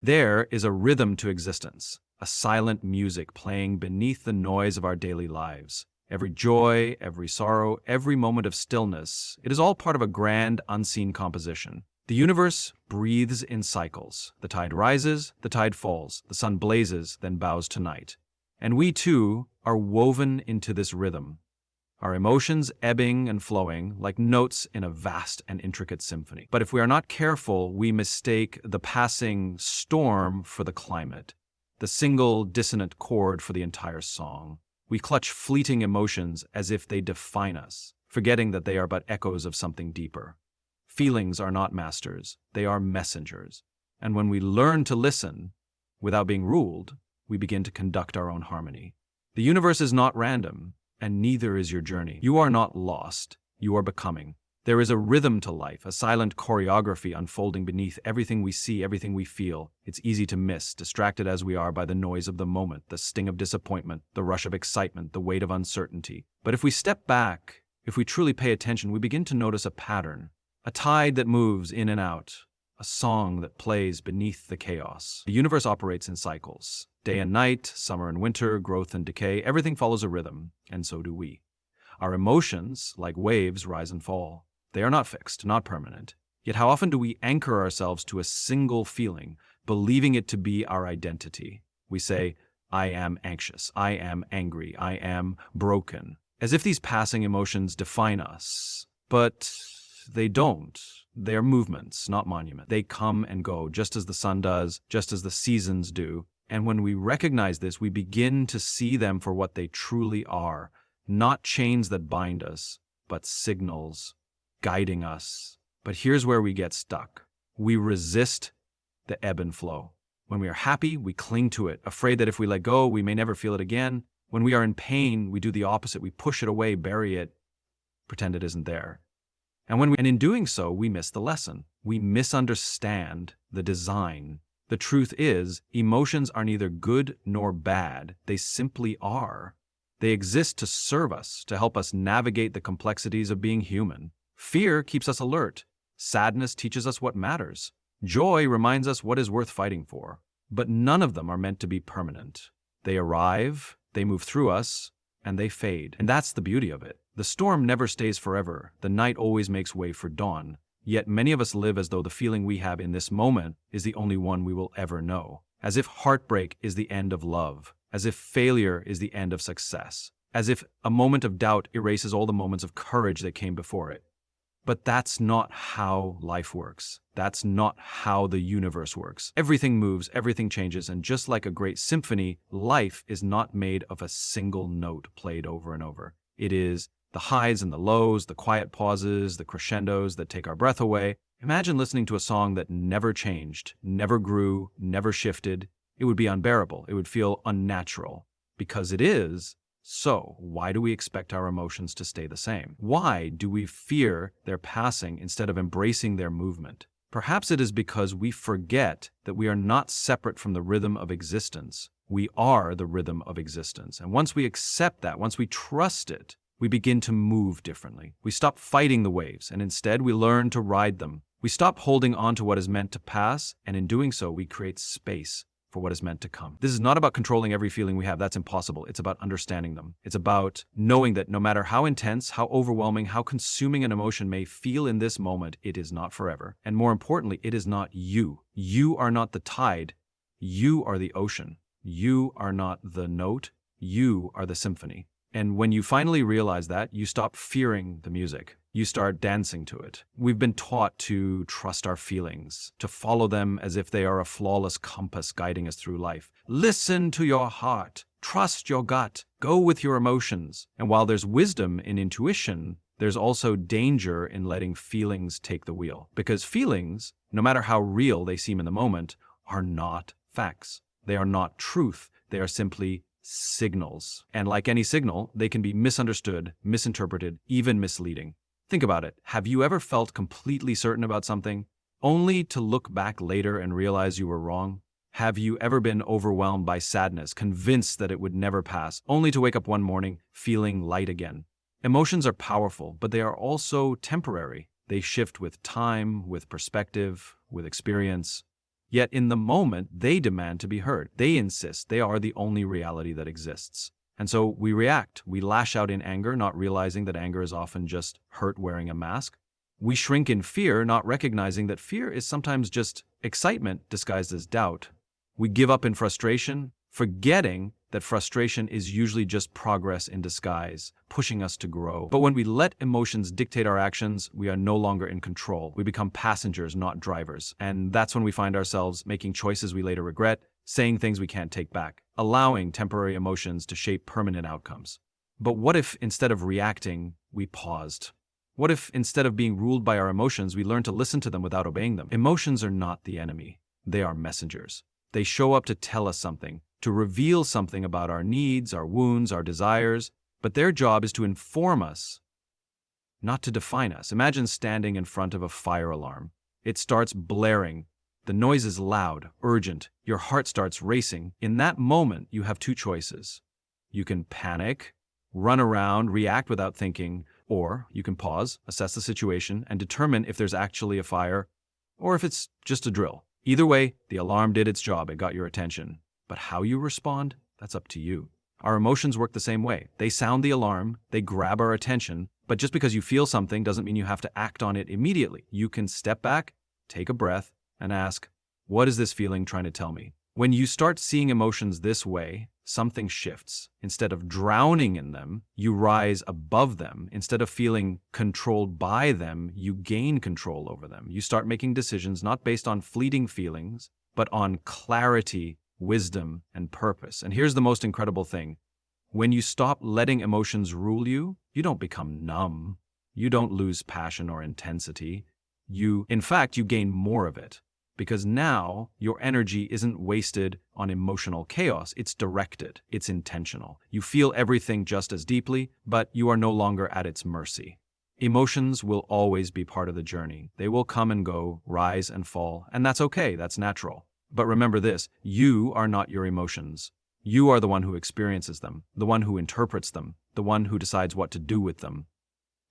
There is a rhythm to existence, a silent music playing beneath the noise of our daily lives. Every joy, every sorrow, every moment of stillness, it is all part of a grand, unseen composition. The universe breathes in cycles. The tide rises, the tide falls, the sun blazes, then bows to night. And we, too, are woven into this rhythm, our emotions ebbing and flowing like notes in a vast and intricate symphony. But if we are not careful, we mistake the passing storm for the climate, the single dissonant chord for the entire song. We clutch fleeting emotions as if they define us, forgetting that they are but echoes of something deeper. Feelings are not masters, they are messengers. And when we learn to listen, without being ruled, we begin to conduct our own harmony. The universe is not random, and neither is your journey. You are not lost, you are becoming. There is a rhythm to life, a silent choreography unfolding beneath everything we see, everything we feel. It's easy to miss, distracted as we are by the noise of the moment, the sting of disappointment, the rush of excitement, the weight of uncertainty. But if we step back, if we truly pay attention, we begin to notice a pattern, a tide that moves in and out, a song that plays beneath the chaos. The universe operates in cycles. Day and night, summer and winter, growth and decay, everything follows a rhythm, and so do we. Our emotions, like waves, rise and fall. They are not fixed, not permanent. Yet how often do we anchor ourselves to a single feeling, believing it to be our identity? We say, I am anxious, I am angry, I am broken, as if these passing emotions define us. But they don't. They are movements, not monuments. They come and go, just as the sun does, just as the seasons do. And when we recognize this, we begin to see them for what they truly are, not chains that bind us, but signals guiding us. But here's where we get stuck. We resist the ebb and flow. When we are happy, we cling to it, afraid that if we let go, we may never feel it again. When we are in pain, we do the opposite. We push it away, bury it, pretend it isn't there. And in doing so, we miss the lesson. We misunderstand the design. The truth is, emotions are neither good nor bad. They simply are. They exist to serve us, to help us navigate the complexities of being human. Fear keeps us alert. Sadness teaches us what matters. Joy reminds us what is worth fighting for. But none of them are meant to be permanent. They arrive, they move through us, and they fade. And that's the beauty of it. The storm never stays forever. The night always makes way for dawn. Yet many of us live as though the feeling we have in this moment is the only one we will ever know. As if heartbreak is the end of love. As if failure is the end of success. As if a moment of doubt erases all the moments of courage that came before it. But that's not how life works. That's not how the universe works. Everything moves, everything changes, and just like a great symphony, life is not made of a single note played over and over. It is the highs and the lows, the quiet pauses, the crescendos that take our breath away. Imagine listening to a song that never changed, never grew, never shifted. It would be unbearable. It would feel unnatural. Because it is. So, why do we expect our emotions to stay the same? Why do we fear their passing instead of embracing their movement? Perhaps it is because we forget that we are not separate from the rhythm of existence. We are the rhythm of existence. And once we accept that, once we trust it, we begin to move differently. We stop fighting the waves, and instead we learn to ride them. We stop holding on to what is meant to pass, and in doing so, we create space for what is meant to come. This is not about controlling every feeling we have. That's impossible. It's about understanding them. It's about knowing that no matter how intense, how overwhelming, how consuming an emotion may feel in this moment, it is not forever. And more importantly, it is not you. You are not the tide. You are the ocean. You are not the note. You are the symphony. And when you finally realize that, you stop fearing the music. You start dancing to it. We've been taught to trust our feelings, to follow them as if they are a flawless compass guiding us through life. Listen to your heart. Trust your gut. Go with your emotions. And while there's wisdom in intuition, there's also danger in letting feelings take the wheel. Because feelings, no matter how real they seem in the moment, are not facts. They are not truth. They are simply signals. And like any signal, they can be misunderstood, misinterpreted, even misleading. Think about it. Have you ever felt completely certain about something, only to look back later and realize you were wrong? Have you ever been overwhelmed by sadness, convinced that it would never pass, only to wake up one morning feeling light again? Emotions are powerful, but they are also temporary. They shift with time, with perspective, with experience. Yet in the moment, they demand to be heard. They insist they are the only reality that exists. And so we react. We lash out in anger, not realizing that anger is often just hurt wearing a mask. We shrink in fear, not recognizing that fear is sometimes just excitement disguised as doubt. We give up in frustration, forgetting that frustration is usually just progress in disguise, pushing us to grow. But when we let emotions dictate our actions, we are no longer in control. We become passengers, not drivers. And that's when we find ourselves making choices we later regret, saying things we can't take back, allowing temporary emotions to shape permanent outcomes. But what if instead of reacting, we paused? What if instead of being ruled by our emotions, we learn to listen to them without obeying them? Emotions are not the enemy. They are messengers. They show up to tell us something, to reveal something about our needs, our wounds, our desires, but their job is to inform us, not to define us. Imagine standing in front of a fire alarm. It starts blaring. The noise is loud, urgent. Your heart starts racing. In that moment, you have two choices. You can panic, run around, react without thinking, or you can pause, assess the situation, and determine if there's actually a fire or if it's just a drill. Either way, the alarm did its job. It got your attention. But how you respond, that's up to you. Our emotions work the same way. They sound the alarm, they grab our attention, but just because you feel something doesn't mean you have to act on it immediately. You can step back, take a breath, and ask, what is this feeling trying to tell me? When you start seeing emotions this way, something shifts. Instead of drowning in them, you rise above them. Instead of feeling controlled by them, you gain control over them. You start making decisions not based on fleeting feelings, but on clarity, wisdom, and purpose. And here's the most incredible thing. When you stop letting emotions rule you, you don't become numb. You don't lose passion or intensity. In fact, you gain more of it. Because now your energy isn't wasted on emotional chaos. It's directed. It's intentional. You feel everything just as deeply, but you are no longer at its mercy. Emotions will always be part of the journey. They will come and go, rise and fall, and that's okay. That's natural. But remember this, you are not your emotions. You are the one who experiences them, the one who interprets them, the one who decides what to do with them.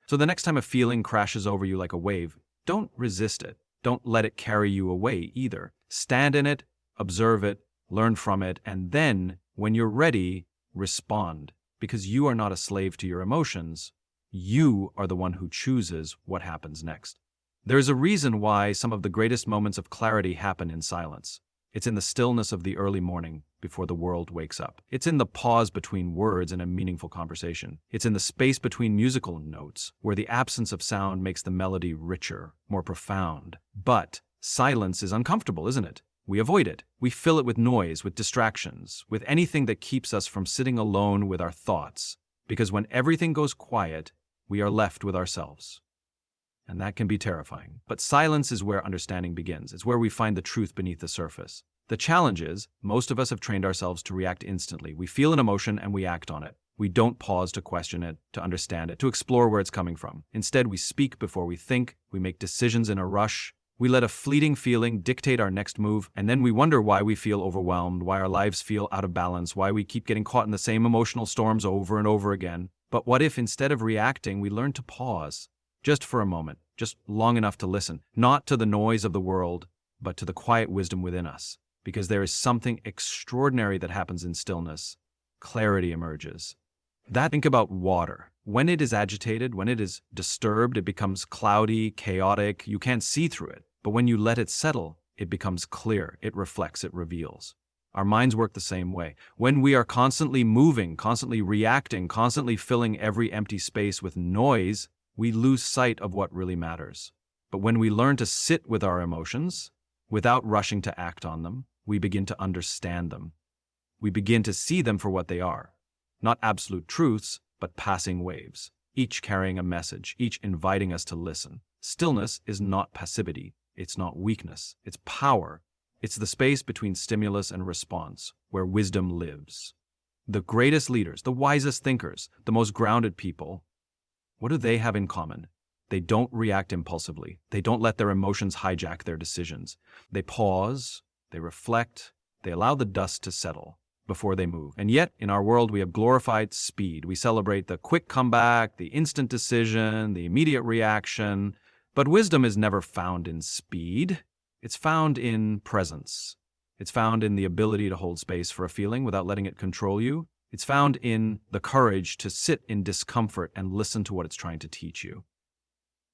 So the next time a feeling crashes over you like a wave, don't resist it. Don't let it carry you away either. Stand in it, observe it, learn from it, and then, when you're ready, respond. Because you are not a slave to your emotions. You are the one who chooses what happens next. There's a reason why some of the greatest moments of clarity happen in silence. It's in the stillness of the early morning before the world wakes up. It's in the pause between words in a meaningful conversation. It's in the space between musical notes, where the absence of sound makes the melody richer, more profound. But silence is uncomfortable, isn't it? We avoid it. We fill it with noise, with distractions, with anything that keeps us from sitting alone with our thoughts. Because when everything goes quiet, we are left with ourselves. And that can be terrifying. But silence is where understanding begins. It's where we find the truth beneath the surface. The challenge is, most of us have trained ourselves to react instantly. We feel an emotion and we act on it. We don't pause to question it, to understand it, to explore where it's coming from. Instead, we speak before we think, we make decisions in a rush, we let a fleeting feeling dictate our next move, and then we wonder why we feel overwhelmed, why our lives feel out of balance, why we keep getting caught in the same emotional storms over and over again. But what if instead of reacting, we learn to pause? Just for a moment, just long enough to listen, not to the noise of the world, but to the quiet wisdom within us. Because there is something extraordinary that happens in stillness. Clarity emerges. Think about water. When it is agitated, when it is disturbed, it becomes cloudy, chaotic. You can't see through it. But when you let it settle, it becomes clear. It reflects, it reveals. Our minds work the same way. When we are constantly moving, constantly reacting, constantly filling every empty space with noise, we lose sight of what really matters. But when we learn to sit with our emotions, without rushing to act on them, we begin to understand them. We begin to see them for what they are. Not absolute truths, but passing waves, each carrying a message, each inviting us to listen. Stillness is not passivity. It's not weakness. It's power. It's the space between stimulus and response, where wisdom lives. The greatest leaders, the wisest thinkers, the most grounded people, what do they have in common? They don't react impulsively. They don't let their emotions hijack their decisions. They pause, they reflect, they allow the dust to settle before they move. And yet, in our world, we have glorified speed. We celebrate the quick comeback, the instant decision, the immediate reaction. But wisdom is never found in speed. It's found in presence. It's found in the ability to hold space for a feeling without letting it control you. It's found in the courage to sit in discomfort and listen to what it's trying to teach you.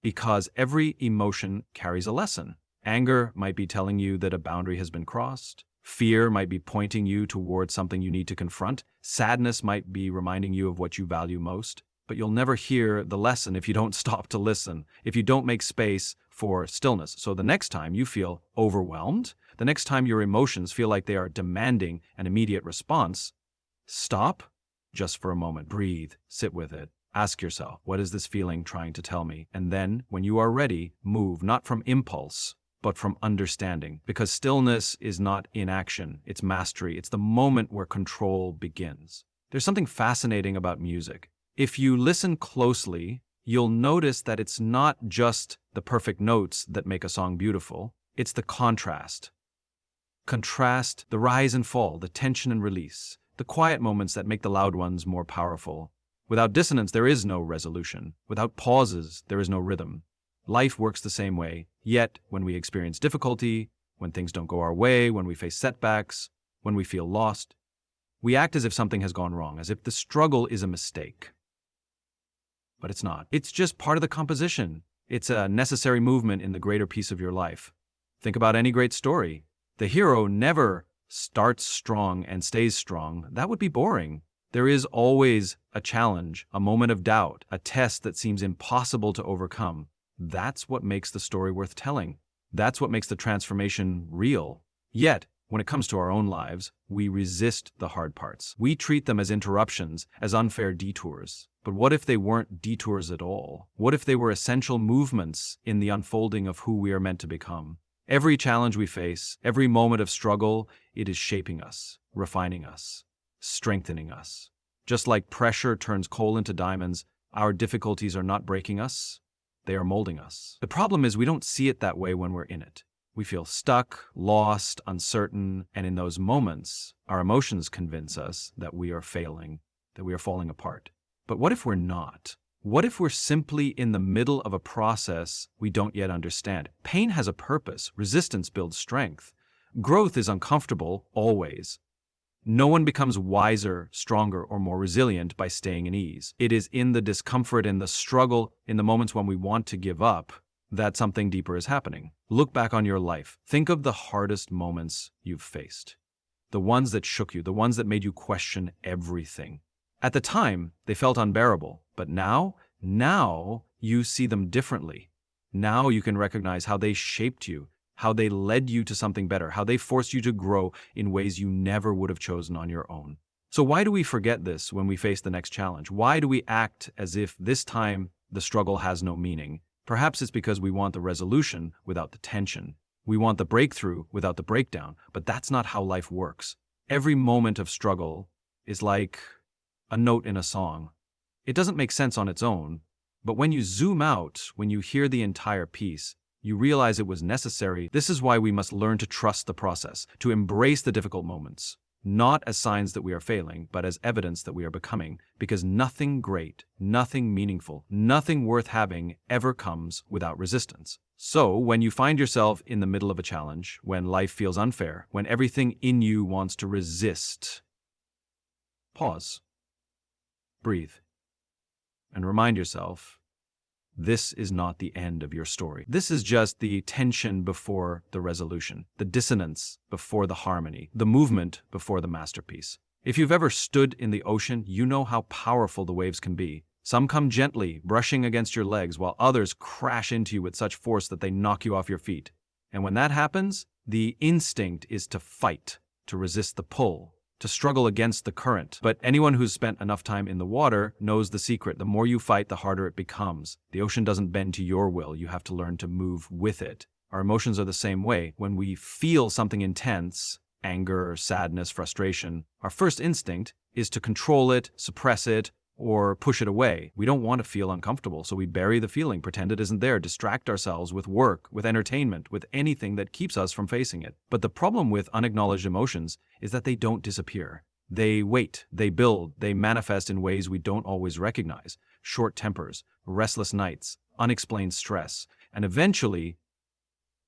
Because every emotion carries a lesson. Anger might be telling you that a boundary has been crossed. Fear might be pointing you towards something you need to confront. Sadness might be reminding you of what you value most. But you'll never hear the lesson if you don't stop to listen, if you don't make space for stillness. So the next time you feel overwhelmed, the next time your emotions feel like they are demanding an immediate response, stop just for a moment, breathe, sit with it. Ask yourself, what is this feeling trying to tell me? And then, when you are ready, move, not from impulse, but from understanding. Because stillness is not inaction, it's mastery. It's the moment where control begins. There's something fascinating about music. If you listen closely, you'll notice that it's not just the perfect notes that make a song beautiful, it's the contrast. Contrast, the rise and fall, the tension and release, the quiet moments that make the loud ones more powerful. Without dissonance, there is no resolution. Without pauses, there is no rhythm. Life works the same way, yet when we experience difficulty, when things don't go our way, when we face setbacks, when we feel lost, we act as if something has gone wrong, as if the struggle is a mistake. But it's not. It's just part of the composition. It's a necessary movement in the greater piece of your life. Think about any great story. The hero never starts strong and stays strong. That would be boring. There is always a challenge, a moment of doubt, a test that seems impossible to overcome. That's what makes the story worth telling. That's what makes the transformation real. Yet, when it comes to our own lives, we resist the hard parts. We treat them as interruptions, as unfair detours. But what if they weren't detours at all? What if they were essential movements in the unfolding of who we are meant to become? Every challenge we face, every moment of struggle, it is shaping us, refining us, strengthening us. Just like pressure turns coal into diamonds, our difficulties are not breaking us, they are molding us. The problem is we don't see it that way when we're in it. We feel stuck, lost, uncertain, and in those moments, our emotions convince us that we are failing, that we are falling apart. But what if we're not? What if we're simply in the middle of a process we don't yet understand? Pain has a purpose. Resistance builds strength. Growth is uncomfortable, always. No one becomes wiser, stronger, or more resilient by staying in ease. It is in the discomfort and the struggle, in the moments when we want to give up, that something deeper is happening. Look back on your life. Think of the hardest moments you've faced. The ones that shook you, the ones that made you question everything. At the time, they felt unbearable, but now you see them differently. Now you can recognize how they shaped you, how they led you to something better, how they forced you to grow in ways you never would have chosen on your own. So why do we forget this when we face the next challenge? Why do we act as if this time the struggle has no meaning? Perhaps it's because we want the resolution without the tension. We want the breakthrough without the breakdown, but that's not how life works. Every moment of struggle is like a note in a song. It doesn't make sense on its own, but when you zoom out, when you hear the entire piece, you realize it was necessary. This is why we must learn to trust the process, to embrace the difficult moments, not as signs that we are failing, but as evidence that we are becoming, because nothing great, nothing meaningful, nothing worth having ever comes without resistance. So, when you find yourself in the middle of a challenge, when life feels unfair, when everything in you wants to resist, pause, breathe, and remind yourself, this is not the end of your story. This is just the tension before the resolution, the dissonance before the harmony, the movement before the masterpiece. If you've ever stood in the ocean, you know how powerful the waves can be. Some come gently, brushing against your legs, while others crash into you with such force that they knock you off your feet. And when that happens, the instinct is to fight, to resist the pull, to struggle against the current. But anyone who's spent enough time in the water knows the secret. The more you fight, the harder it becomes. The ocean doesn't bend to your will. You have to learn to move with it. Our emotions are the same way. When we feel something intense, anger, sadness, frustration, our first instinct is to control it, suppress it, or push it away. We don't want to feel uncomfortable, so we bury the feeling, pretend it isn't there, distract ourselves with work, with entertainment, with anything that keeps us from facing it. But the problem with unacknowledged emotions is that they don't disappear. They wait, they build, they manifest in ways we don't always recognize. Short tempers, restless nights, unexplained stress, and eventually,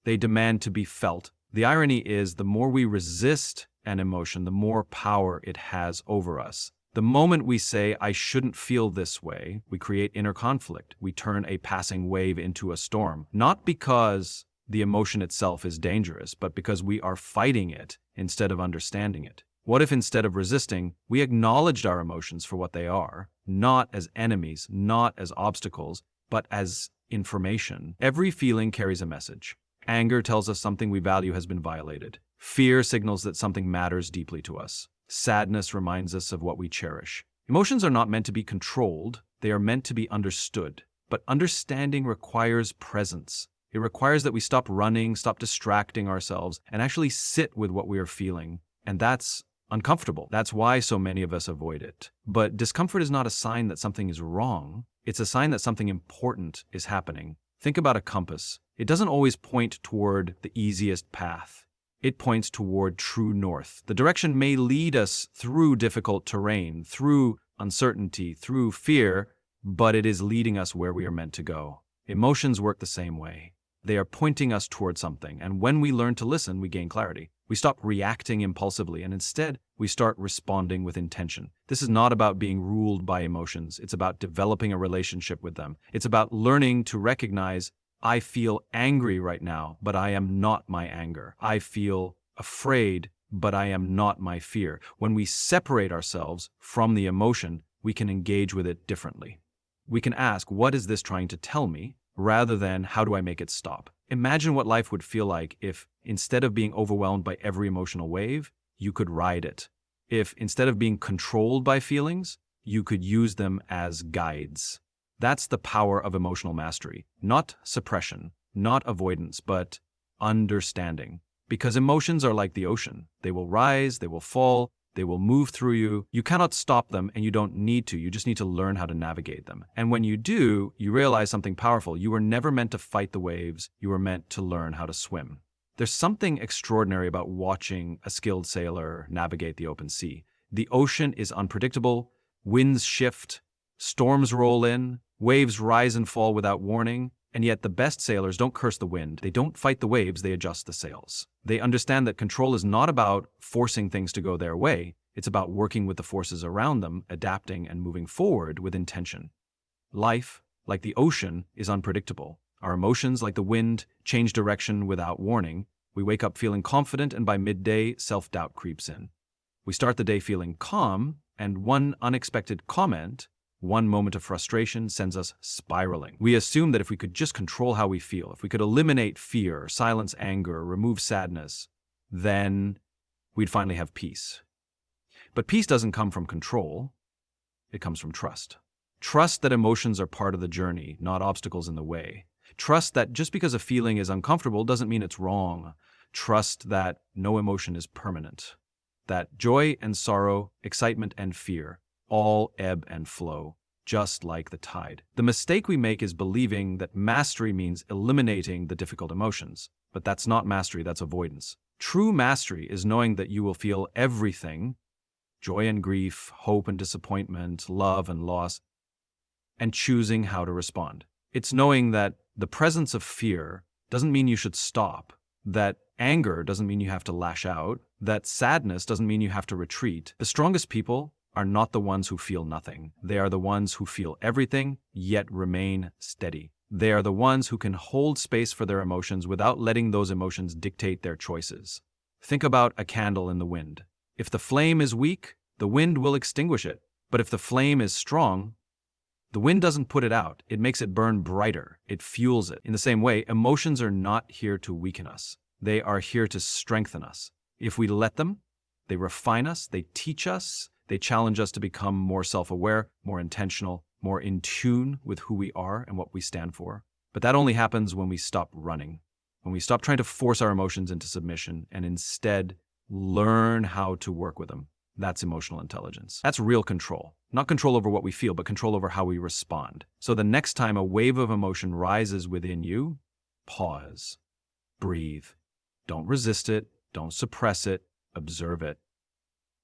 They demand to be felt. The irony is, the more we resist an emotion, the more power it has over us. The moment we say, I shouldn't feel this way, we create inner conflict. We turn a passing wave into a storm. Not because the emotion itself is dangerous, but because we are fighting it instead of understanding it. What if instead of resisting, we acknowledged our emotions for what they are, not as enemies, not as obstacles, but as information? Every feeling carries a message. Anger tells us something we value has been violated. Fear signals that something matters deeply to us. Sadness reminds us of what we cherish. Emotions are not meant to be controlled, they are meant to be understood. But understanding requires presence. It requires that we stop running, stop distracting ourselves, and actually sit with what we are feeling. And that's uncomfortable. That's why so many of us avoid it. But discomfort is not a sign that something is wrong. It's a sign that something important is happening. Think about a compass. It doesn't always point toward the easiest path. It points toward true north. The direction may lead us through difficult terrain, through uncertainty, through fear, but it is leading us where we are meant to go. Emotions work the same way. They are pointing us toward something, and when we learn to listen, we gain clarity. We stop reacting impulsively, and instead, we start responding with intention. This is not about being ruled by emotions. It's about developing a relationship with them. It's about learning to recognize, I feel angry right now, but I am not my anger. I feel afraid, but I am not my fear. When we separate ourselves from the emotion, we can engage with it differently. We can ask, what is this trying to tell me, rather than how do I make it stop? Imagine what life would feel like if, instead of being overwhelmed by every emotional wave, you could ride it. If, instead of being controlled by feelings, you could use them as guides. That's the power of emotional mastery. Not suppression, not avoidance, but understanding. Because emotions are like the ocean. They will rise, they will fall, they will move through you. You cannot stop them, and you don't need to. You just need to learn how to navigate them. And when you do, you realize something powerful. You were never meant to fight the waves. You were meant to learn how to swim. There's something extraordinary about watching a skilled sailor navigate the open sea. The ocean is unpredictable. Winds shift. Storms roll in. Waves rise and fall without warning. And yet the best sailors don't curse the wind. They don't fight the waves, they adjust the sails. They understand that control is not about forcing things to go their way. It's about working with the forces around them, adapting and moving forward with intention. Life, like the ocean, is unpredictable. Our emotions, like the wind, change direction without warning. We wake up feeling confident, and by midday, self-doubt creeps in. We start the day feeling calm, and one unexpected comment, one moment of frustration, sends us spiraling. We assume that if we could just control how we feel, if we could eliminate fear, silence anger, remove sadness, then we'd finally have peace. But peace doesn't come from control. It comes from trust. Trust that emotions are part of the journey, not obstacles in the way. Trust that just because a feeling is uncomfortable doesn't mean it's wrong. Trust that no emotion is permanent. That joy and sorrow, excitement and fear, all ebb and flow, just like the tide. The mistake we make is believing that mastery means eliminating the difficult emotions. But that's not mastery, that's avoidance. True mastery is knowing that you will feel everything, joy and grief, hope and disappointment, love and loss, and choosing how to respond. It's knowing that the presence of fear doesn't mean you should stop, that anger doesn't mean you have to lash out, that sadness doesn't mean you have to retreat. The strongest people are not the ones who feel nothing. They are the ones who feel everything, yet remain steady. They are the ones who can hold space for their emotions without letting those emotions dictate their choices. Think about a candle in the wind. If the flame is weak, the wind will extinguish it. But if the flame is strong, the wind doesn't put it out. It makes it burn brighter. It fuels it. In the same way, emotions are not here to weaken us. They are here to strengthen us. If we let them, they refine us, they teach us, they challenge us to become more self-aware, more intentional, more in tune with who we are and what we stand for. But that only happens when we stop running, when we stop trying to force our emotions into submission and instead learn how to work with them. That's emotional intelligence. That's real control. Not control over what we feel, but control over how we respond. So the next time a wave of emotion rises within you, pause, breathe. Don't resist it, don't suppress it, observe it.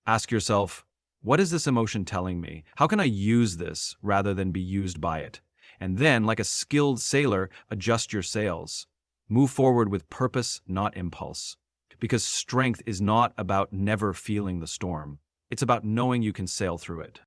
Ask yourself, what is this emotion telling me? How can I use this rather than be used by it? And then, like a skilled sailor, adjust your sails. Move forward with purpose, not impulse. Because strength is not about never feeling the storm. It's about knowing you can sail through it.